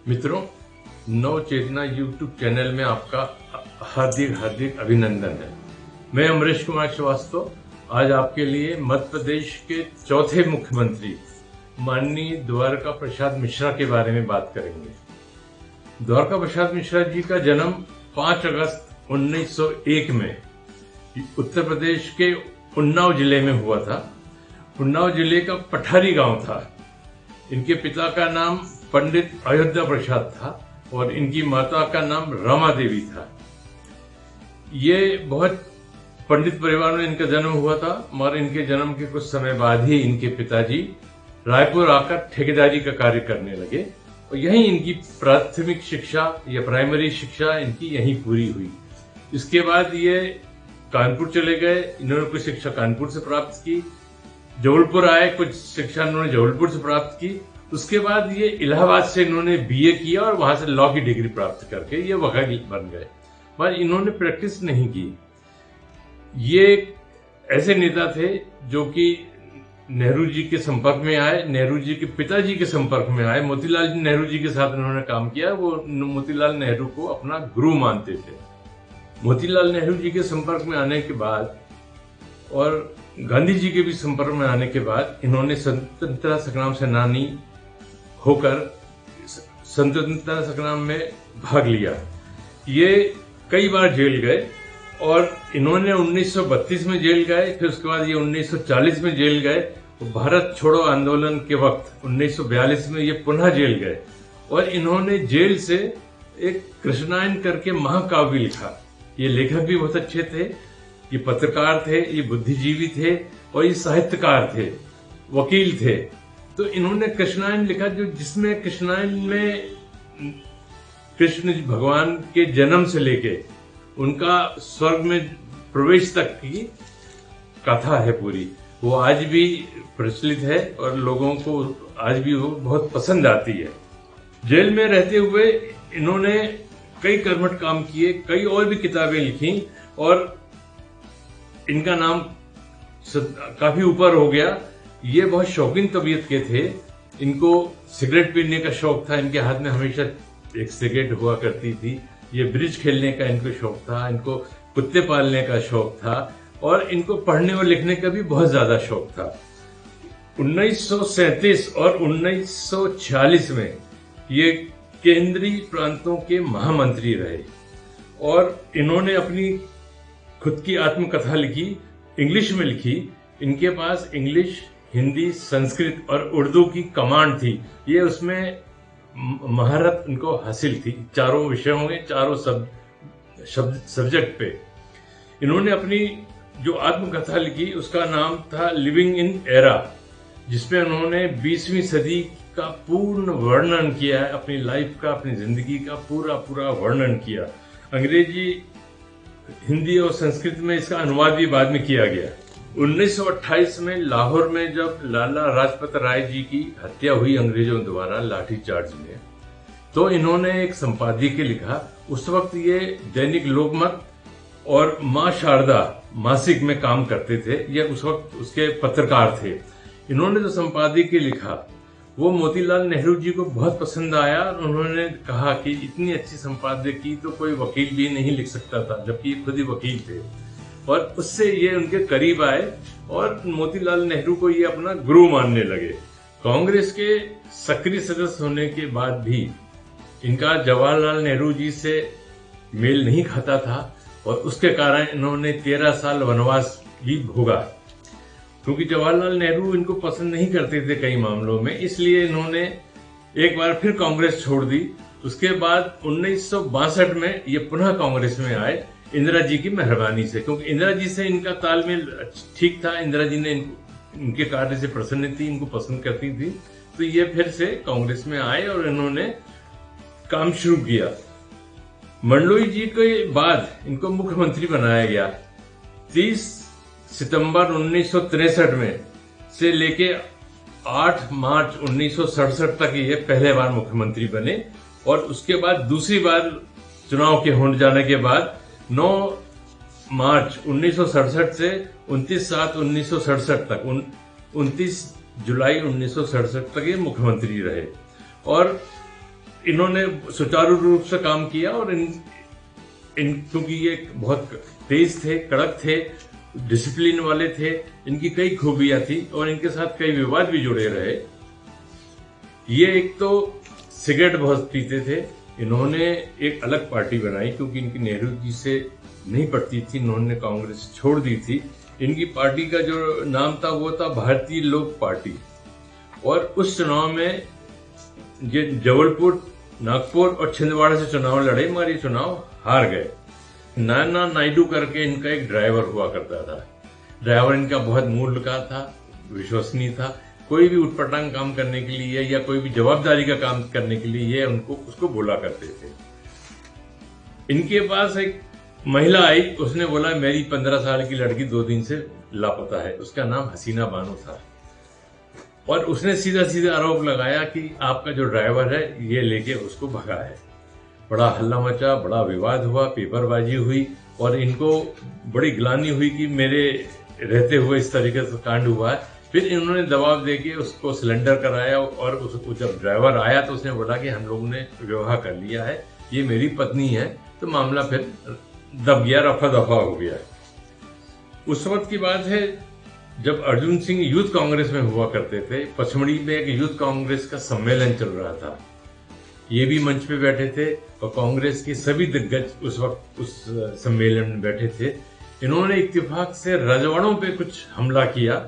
मित्रों, नव चेतना YouTube channel में आपका हार्दिक अभिनंदन है। मैं अमरीश कुमार श्रीवास्तव आज आपके लिए मध्य प्रदेश के चौथे मुख्यमंत्री माननीय द्वारका प्रसाद मिश्रा के बारे में बात करेंगे। द्वारका प्रसाद मिश्रा जी का जन्म 5 अगस्त 1901 में उत्तर प्रदेश के उन्नाव जिले में हुआ था। उन्नाव जिले का पठारी गांव था। इनके पिता का नाम पंडित अयोध्या प्रसाद था और इनकी माता का नाम रमा देवी था। ये बहुत पंडित परिवार में इनका जन्म हुआ था, मगर इनके जन्म के कुछ समय बाद ही इनके पिताजी रायपुर आकर ठेकेदारी का कार्य करने लगे और यहीं इनकी प्राथमिक शिक्षा या प्राइमरी शिक्षा इनकी यहीं पूरी हुई। इसके बाद ये कानपुर चले गए। इन्होंने कुछ शिक्षा कानपुर से प्राप्त की। जबलपुर आए, कुछ शिक्षा इन्होंने जबलपुर से प्राप्त की। उसके बाद ये इलाहाबाद से इन्होंने बीए किया और वहां से लॉ की डिग्री प्राप्त करके ये वकील बन गए, पर इन्होंने प्रैक्टिस नहीं की। ये ऐसे नेता थे जो कि नेहरू जी के संपर्क में आए, नेहरू जी के पिताजी के संपर्क में आए। मोतीलाल नेहरू जी के साथ इन्होंने काम किया। वो मोतीलाल नेहरू को अपना गुरु मानते थे। मोतीलाल नेहरू जी के संपर्क में आने के बाद और गांधी जी के भी संपर्क में आने के बाद इन्होंने स्वतंत्रता संग्राम सेनानी होकर स्वतंत्रता संग्राम में भाग लिया। ये कई बार जेल गए और इन्होंने 1932 में जेल गए, फिर उसके बाद ये 1940 में जेल गए। भारत छोड़ो आंदोलन के वक्त 1942 में ये पुनः जेल गए और इन्होंने जेल से एक कृष्णायन करके महाकाव्य लिखा। ये लेखक भी बहुत अच्छे थे, ये पत्रकार थे, ये बुद्धिजीवी थे और ये साहित्यकार थे, वकील थे। तो इन्होंने कृष्णायन लिखा, जो जिसमें कृष्णायन में कृष्ण भगवान के जन्म से लेके उनका स्वर्ग में प्रवेश तक की कथा है पूरी। वो आज भी प्रचलित है और लोगों को आज भी वो बहुत पसंद आती है। जेल में रहते हुए इन्होंने कई कर्मठ काम किए, कई और भी किताबें लिखी और इनका नाम काफी ऊपर हो गया। ये बहुत शौकीन तबीयत के थे। इनको सिगरेट पीने का शौक था। इनके हाथ में हमेशा एक सिगरेट हुआ करती थी। ये ब्रिज खेलने का इनको शौक था। इनको कुत्ते पालने का शौक था और इनको पढ़ने और लिखने का भी बहुत ज्यादा शौक था। 1937 और 1946 में ये केंद्रीय प्रांतों के महामंत्री रहे और इन्होंने अपनी खुद की आत्मकथा लिखी, इंग्लिश में लिखी। इनके पास इंग्लिश, हिंदी, संस्कृत और उर्दू की कमांड थी। ये उसमें महारत उनको हासिल थी चारों विषयों में, चारों सब्जेक्ट पे। इन्होंने अपनी जो आत्मकथा लिखी उसका नाम था लिविंग इन एरा, जिसमें उन्होंने 20वीं सदी का पूर्ण वर्णन किया है। अपनी लाइफ का, अपनी जिंदगी का पूरा वर्णन किया। अंग्रेजी, हिंदी और संस्कृत में इसका अनुवाद भी बाद में किया गया। 1928 में लाहौर में जब लाला लाजपत राय जी की हत्या हुई अंग्रेजों द्वारा लाठीचार्ज में, तो इन्होंने एक संपादकीय लिखा। उस वक्त ये दैनिक लोकमत और मां शारदा मासिक में काम करते थे। ये उस वक्त उसके पत्रकार थे। इन्होंने जो संपादकीय लिखा वो मोतीलाल नेहरू जी को बहुत पसंद आया और उन्होंने कहा कि इतनी अच्छी संपादकीय तो कोई वकील भी नहीं लिख सकता था, जबकि ये खुद ही वकील थे। और उससे ये उनके करीब आए और मोतीलाल नेहरू को ये अपना गुरु मानने लगे। कांग्रेस के सक्रिय सदस्य होने के बाद भी इनका जवाहरलाल नेहरू जी से मेल नहीं खाता था और उसके कारण इन्होंने 13 साल वनवास भी भोगा, क्योंकि जवाहरलाल नेहरू इनको पसंद नहीं करते थे कई मामलों में। इसलिए इन्होंने एक बार फिर कांग्रेस छोड़ दी। उसके बाद 1962 में ये पुनः कांग्रेस में आए, इंदिरा जी की मेहरबानी से, क्योंकि इंदिरा जी से इनका तालमेल ठीक था। इंदिरा जी ने इनके कार्य से प्रसन्न थी, इनको पसंद करती थी। तो ये फिर से कांग्रेस में आए और इन्होंने काम शुरू किया। मंडलोई जी के बाद इनको मुख्यमंत्री बनाया गया। 30 सितंबर 1963 में से लेके 8 मार्च 1967 तक ये पहले बार मुख्यमंत्री बने और उसके बाद दूसरी बार चुनाव के हो जाने के बाद 9 मार्च 1967 से 29/7/1967 तक 29 जुलाई 1967 तक ये मुख्यमंत्री रहे। और इन्होंने सुचारू रूप से काम किया और क्योंकि ये बहुत तेज थे, कड़क थे, डिसिप्लिन वाले थे, इनकी कई खूबियां थी और इनके साथ कई विवाद भी जुड़े रहे। ये एक तो सिगरेट बहुत पीते थे। इन्होंने एक अलग पार्टी बनाई क्योंकि इनकी नेहरू जी से नहीं पड़ती थी, इन्होंने कांग्रेस छोड़ दी थी। इनकी पार्टी का जो नाम था वो था भारतीय लोक पार्टी। और उस चुनाव में ये जबलपुर, नागपुर और छिंदवाड़ा से चुनाव लड़े, मगर ये चुनाव हार गए। नाना नायडू करके इनका एक ड्राइवर हुआ करता था। ड्राइवर इनका बहुत मूल्य का था, विश्वसनीय था। कोई भी उटपटांग काम करने के लिए या कोई भी जवाबदारी का काम करने के लिए ये उसको बोला करते थे। इनके पास एक महिला आई, उसने बोला मेरी 15 साल की लड़की 2 दिन से लापता है। उसका नाम हसीना बानो था और उसने सीधा सीधा आरोप लगाया कि आपका जो ड्राइवर है ये लेके उसको भगा है। बड़ा हल्ला मचा, बड़ा विवाद हुआ, पेपरबाजी हुई और इनको बड़ी ग्लानि हुई कि मेरे रहते हुए इस तरीके से कांड हुआ है। फिर इन्होंने दबाव देके उसको सिलेंडर कराया और जब ड्राइवर आया तो उसने बोला कि हम लोगों ने विवाह कर लिया है, ये मेरी पत्नी है। तो मामला फिर दब गया, रफा दफा हो गया। उस वक्त की बात है जब अर्जुन सिंह यूथ कांग्रेस में हुआ करते थे। पचमढ़ी में एक यूथ कांग्रेस का सम्मेलन चल रहा था, ये भी मंच पे बैठे थे और कांग्रेस के सभी दिग्गज उस वक्त उस सम्मेलन में बैठे थे। इन्होंने इत्तेफाक से रजवाड़ों पे कुछ हमला किया।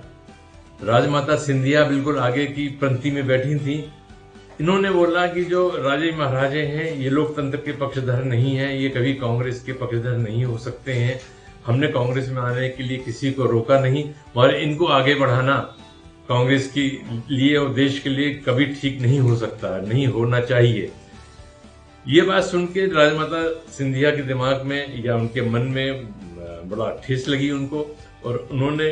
राजमाता सिंधिया बिल्कुल आगे की पंक्ति में बैठी थी। इन्होंने बोला कि जो राजे महाराजे हैं ये लोकतंत्र के पक्षधर नहीं हैं, ये कभी कांग्रेस के पक्षधर नहीं हो सकते हैं। हमने कांग्रेस में आने के लिए किसी को रोका नहीं, मगर इनको आगे बढ़ाना कांग्रेस के लिए और देश के लिए कभी ठीक नहीं हो सकता, नहीं होना चाहिए। ये बात सुन के राजमाता सिंधिया के दिमाग में या उनके मन में बड़ा ठेस लगी उनको और उन्होंने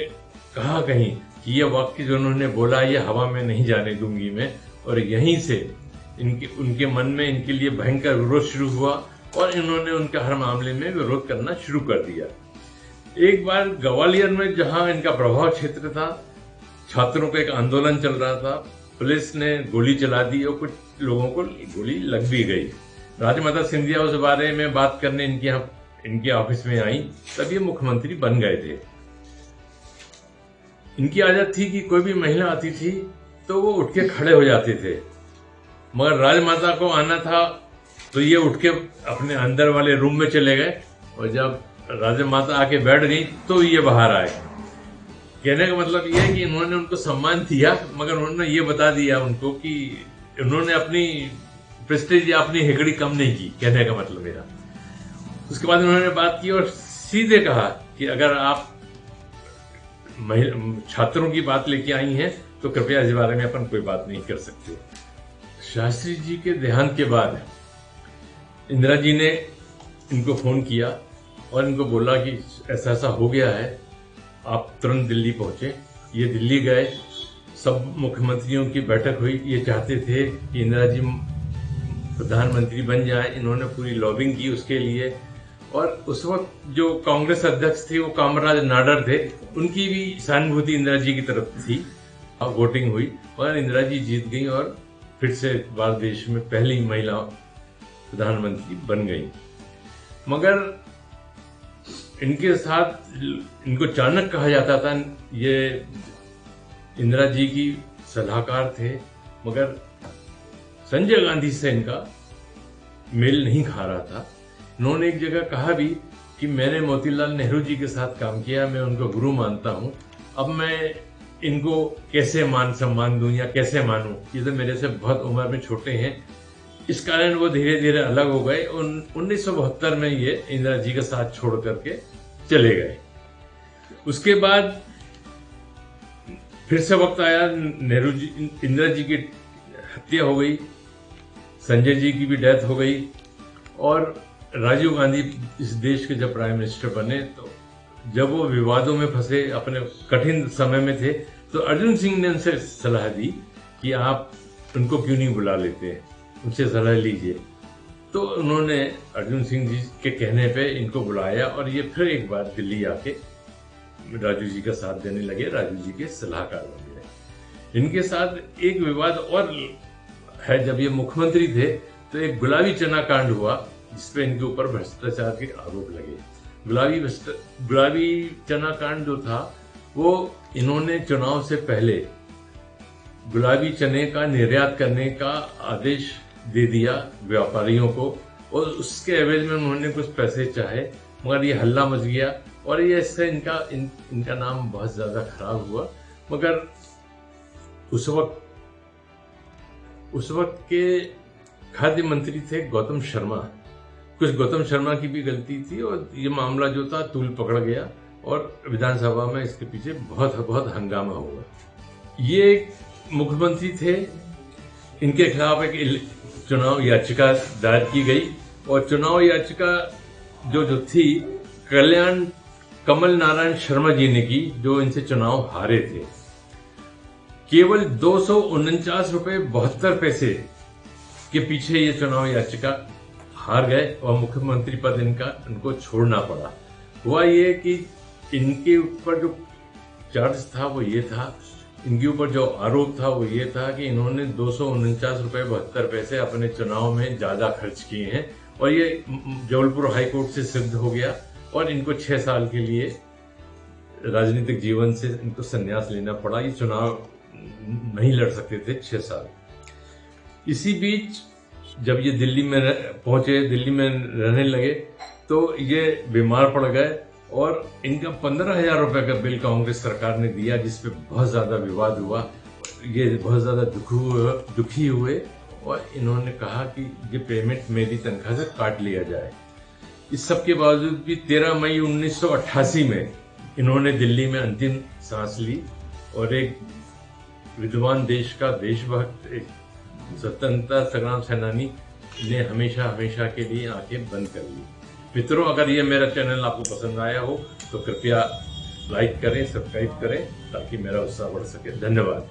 कहा कहीं कि ये वाक्य जो उन्होंने बोला ये हवा में नहीं जाने दूंगी मैं। और यहीं से उनके मन में इनके लिए भयंकर विरोध शुरू हुआ और इन्होंने उनके हर मामले में विरोध करना शुरू कर दिया। एक बार ग्वालियर में जहां इनका प्रभाव क्षेत्र था, छात्रों का एक आंदोलन चल रहा था, पुलिस ने गोली चला दी और कुछ लोगों को गोली लग भी गई। राजमाता सिंधिया उस बारे में बात करने इनके ऑफिस में आई, तब ये मुख्यमंत्री बन गए थे। इनकी आदत थी कि कोई भी महिला आती थी तो वो उठ के खड़े हो जाते थे, मगर राजमाता को आना था तो ये उठ के अपने अंदर वाले रूम में चले गए और जब राजमाता आके बैठ गई तो ये बाहर आए। कहने का मतलब ये है कि इन्होंने उनको सम्मान दिया, मगर उन्होंने ये बता दिया उनको कि उन्होंने अपनी प्रेस्टीज या अपनी हेकड़ी कम नहीं की, कहने का मतलब मेरा। उसके बाद उन्होंने बात की और सीधे कहा कि अगर आप छात्रों की बात लेके आई हैं तो कृपया इस बारे में अपन कोई बात नहीं कर सकते। शास्त्री जी के देहांत के बाद इंदिरा जी ने इनको फोन किया और इनको बोला कि ऐसा ऐसा हो गया है, आप तुरंत दिल्ली पहुंचे। ये दिल्ली गए, सब मुख्यमंत्रियों की बैठक हुई। ये चाहते थे कि इंदिरा जी प्रधानमंत्री बन जाए, इन्होंने पूरी लॉबिंग की उसके लिए। और उस वक्त जो कांग्रेस अध्यक्ष थे वो कामराज नाडर थे, उनकी भी सहानुभूति इंदिरा जी की तरफ थी। वोटिंग हुई और इंदिरा जी जीत गई और फिर से भारत देश में पहली महिला प्रधानमंत्री बन गई। मगर इनके साथ इनको चाणक्य कहा जाता था। ये इंदिरा जी की सलाहकार थे, मगर संजय गांधी से इनका मेल नहीं खा रहा था। इन्होंने एक जगह कहा भी कि मैंने मोतीलाल नेहरू जी के साथ काम किया, मैं उनको गुरु मानता हूं, अब मैं इनको कैसे मान सम्मान दूं या कैसे मानूं, ये तो मेरे से बहुत उम्र में छोटे हैं। इस कारण वो धीरे धीरे अलग हो गए। 1972 में ये इंदिरा जी का साथ छोड़ करके चले गए। उसके बाद फिर से वक्त आया, नेहरू जी, इंदिरा जी की हत्या हो गई, संजय जी की भी डेथ हो गई और राजीव गांधी इस देश के जब प्राइम मिनिस्टर बने तो जब वो विवादों में फंसे, अपने कठिन समय में थे, तो अर्जुन सिंह ने उनसे सलाह दी कि आप उनको क्यों नहीं बुला लेते, उनसे सलाह लीजिए। तो उन्होंने अर्जुन सिंह जी के कहने पे इनको बुलाया और ये फिर एक बार दिल्ली आके राजू जी का साथ देने लगे, राजू जी के सलाहकार बन गए। इनके साथ एक विवाद और है, जब ये मुख्यमंत्री थे तो एक गुलाबी चना कांड हुआ जिसपे इनके ऊपर भ्रष्टाचार के आरोप लगे। गुलाबी चना कांड जो था वो इन्होंने चुनाव से पहले गुलाबी चने का निर्यात करने का आदेश दे दिया व्यापारियों को, और उसके एवज में उन्होंने कुछ पैसे चाहे, मगर ये हल्ला मच गया और ये इससे इनका नाम बहुत ज्यादा खराब हुआ। मगर उस वक्त के खाद्य मंत्री थे गौतम शर्मा। कुछ गौतम शर्मा की भी गलती थी और ये मामला जो था तूल पकड़ गया और विधानसभा में इसके पीछे बहुत हंगामा हुआ। ये मुख्यमंत्री थे, इनके खिलाफ एक चुनाव याचिका दायर की गई और चुनाव याचिका जो थी कमल नारायण शर्मा जी ने की, जो इनसे चुनाव हारे थे। केवल 249 रुपए 72 पैसे के पीछे ये चुनाव याचिका हार गए और मुख्यमंत्री पद इनको छोड़ना पड़ा। हुआ ये कि इनके ऊपर जो चार्ज था वो ये था, इनके ऊपर जो आरोप था वो ये था कि इन्होंने 249 रुपए 72 पैसे अपने चुनाव में ज्यादा खर्च किए हैं, और ये जबलपुर हाईकोर्ट से सिद्ध हो गया और इनको 6 साल के लिए राजनीतिक जीवन से इनको संन्यास लेना पड़ा। ये चुनाव नहीं लड़ सकते थे 6 साल। इसी बीच जब ये दिल्ली में पहुंचे, दिल्ली में रहने लगे, तो ये बीमार पड़ गए और इनका 15,000 रुपए का बिल कांग्रेस सरकार ने दिया, जिसपे बहुत ज्यादा विवाद हुआ। ये बहुत ज्यादा दुखी हुए और इन्होंने कहा कि ये पेमेंट मेरी तनख्वाह से काट लिया जाए। इस सब के बावजूद भी 13 मई 1988 में इन्होंने दिल्ली में अंतिम सांस ली और एक विद्वान देश का देशभक्त, एक स्वतंत्रता संग्राम सेनानी ने हमेशा के लिए आंखें बंद कर ली। मित्रों, अगर ये मेरा चैनल आपको पसंद आया हो तो कृपया लाइक करें, सब्सक्राइब करें ताकि मेरा उत्साह बढ़ सके। धन्यवाद।